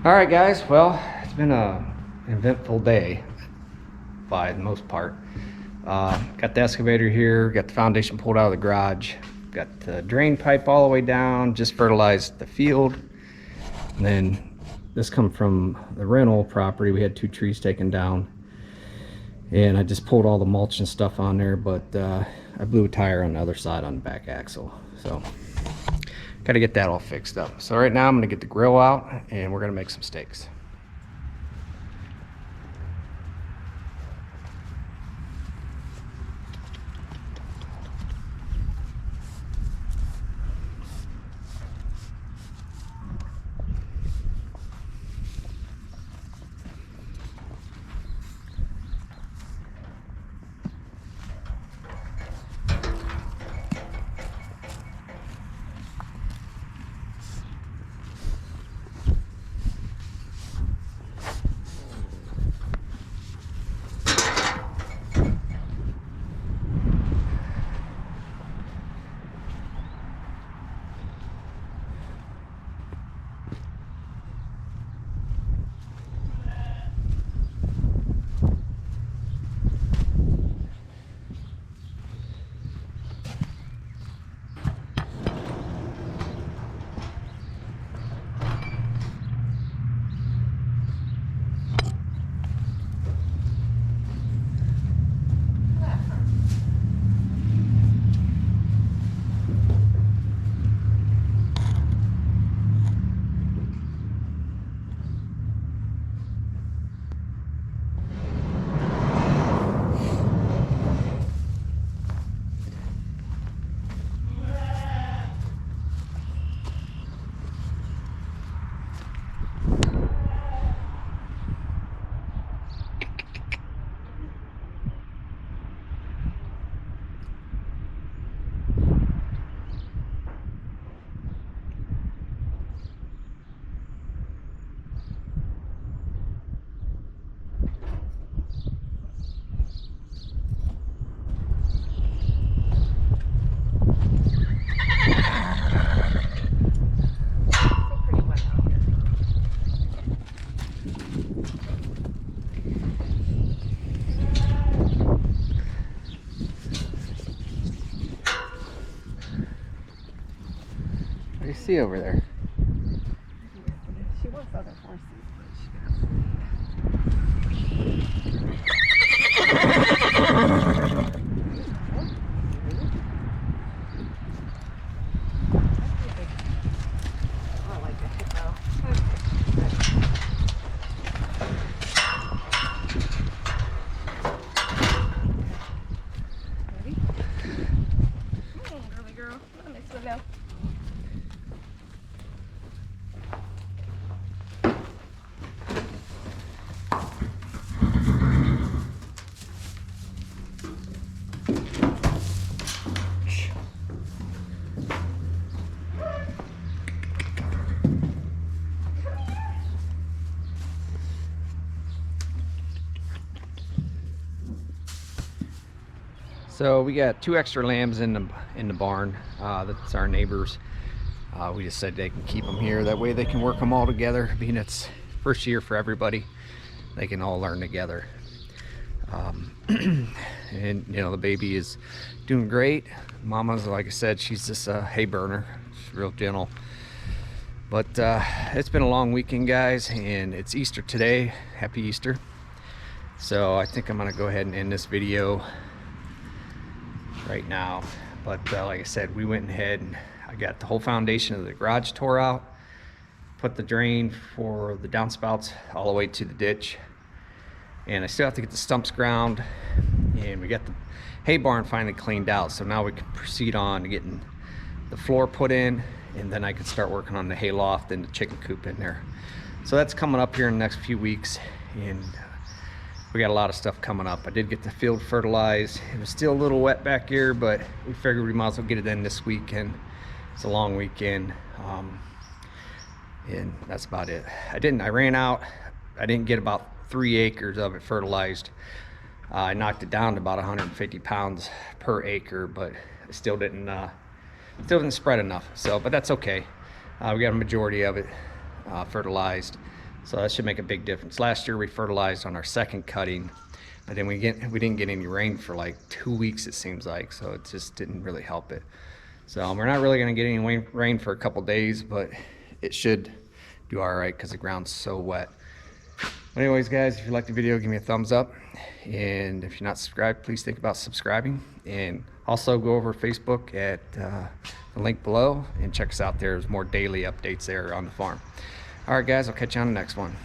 All right, guys. Well, it's been an eventful day by the most part. Got the excavator here, got the foundation pulled out of the garage, got the drain pipe all the way down, just fertilized the field. And then this come from the rental property. We had 2 trees taken down, and I just pulled all the mulch and stuff on there, but I blew a tire on the other side on the back axle. So got to get that all fixed up. So right now I'm going to get the grill out and we're going to make some steaks. What do you see over there? She wants other horses, but she I like the hippo. Ready? Girly girl. Come on, let's go now. So we got 2 extra lambs in the barn. That's our neighbors. We just said they can keep them here. That way they can work them all together. Being it's first year for everybody, they can all learn together. And you know, the baby is doing great. Mama's, like I said, she's just a hay burner. She's real gentle. But it's been a long weekend, guys, and it's Easter today. Happy Easter. So I think I'm gonna go ahead and end this video right now. But like I said, we went ahead and I got the whole foundation of the garage tore out, put the drain for the downspouts all the way to the ditch, and I still have to get the stumps ground, and we got the hay barn finally cleaned out. So now we can proceed on to getting the floor put in, and then I can start working on the hay loft and the chicken coop in there. So that's coming up here in the next few weeks, and we got a lot of stuff coming up. I did get the field fertilized. It was still a little wet back here, but we figured we might as well get it in this weekend. It's a long weekend, and that's about it. I ran out. I didn't get about 3 acres of it fertilized. I knocked it down to about 150 pounds per acre, but it still didn't spread enough. So, but that's okay. We got a majority of it fertilized. So that should make a big difference. Last year we fertilized on our second cutting, but then we didn't get any rain for like 2 weeks, it seems like, so it just didn't really help it. So we're not really going to get any rain for a couple days, but it should do all right because the ground's so wet. But anyways, guys, if you like the video, give me a thumbs up, and if you're not subscribed, please think about subscribing, and also go over Facebook at the link below and check us out there. There's more daily updates there on the farm. All right, guys, I'll catch you on the next one.